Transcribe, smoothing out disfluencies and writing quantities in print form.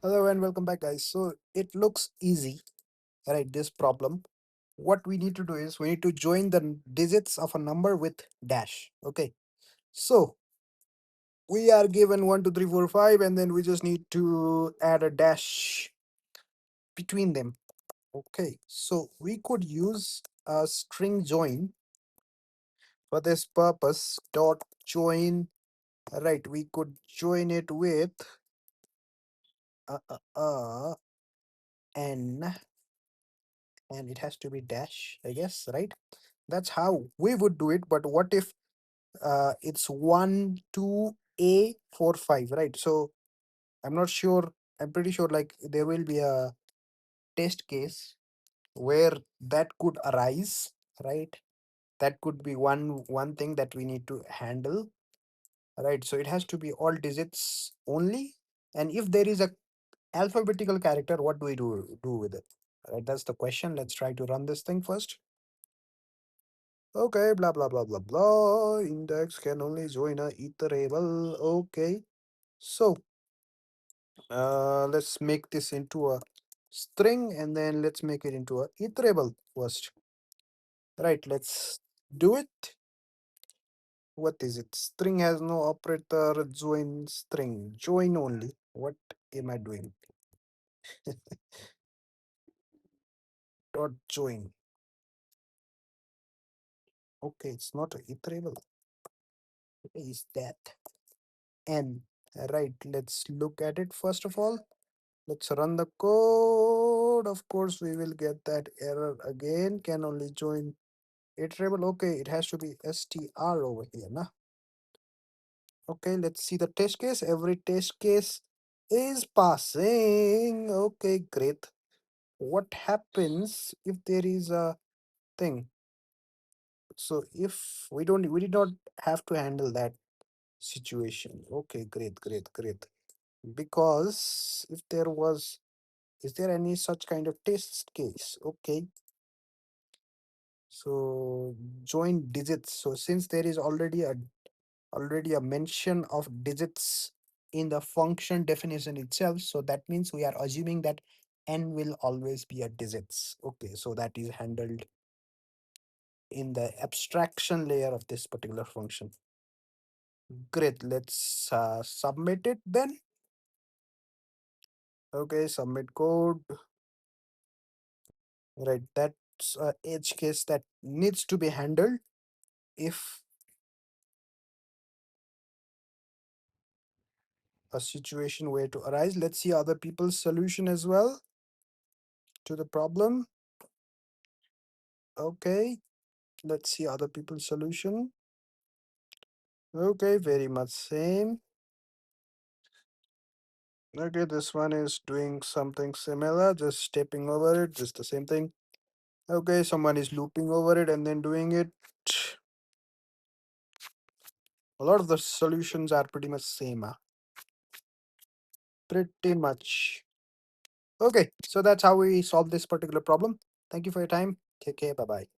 Hello and welcome back, guys. So it looks easy, right? This problem. What we need to do is we need to join the digits of a number with dash. Okay. So we are given 1, 2, 3, 4, 5, and then we just need to add a dash between them. Okay. So we could use a string join for this purpose. Dot join. Right. We could join it with uh, uh, uh, n, and it has to be dash, I guess, right? That's how we would do it. But what if it's 1 2 a 4 5, right? So I'm not sure. I'm pretty sure like there will be a test case where that could arise, right? That could be one thing that we need to handle, right? So it has to be all digits only. And if there is a alphabetical character, what do we do with it? Right, that's the question. Let's try to run this thing first. Okay, blah blah blah blah blah. Index can only join a iterable. Okay, so let's make this into a string and then let's make it into a iterable first. Right, let's do it. What is it? String has no operator. Join string. Join only. What am I doing? Dot join. Okay, it's not a iterable. What is that? N. Right, let's look at it first of all. Let's run the code. Of course, we will get that error again. Can only join iterable. Okay, it has to be str over here. Nah? Okay, let's see the test case. Every test case is passing. Okay, great. What happens if there is a thing? So if we did not have to handle that situation. Okay, great, great, great. Because if there was, is there any such kind of test case? Okay, so join digits. So since there is already a mention of digits in the function definition itself, so that means we are assuming that n will always be a digits. Okay, so that is handled in the abstraction layer of this particular function. Great, let's submit it then. Okay, submit code. Right, that's a edge case that needs to be handled if a situation were to arise. Let's see other people's solution as well to the problem. Okay, let's see other people's solution. Okay, very much same. Okay, this one is doing something similar, just stepping over it, just the same thing. Okay, someone is looping over it and then doing it. A lot of the solutions are pretty much same, pretty much. Okay, so that's how we solve this particular problem. Thank you for your time. Take care. Bye bye.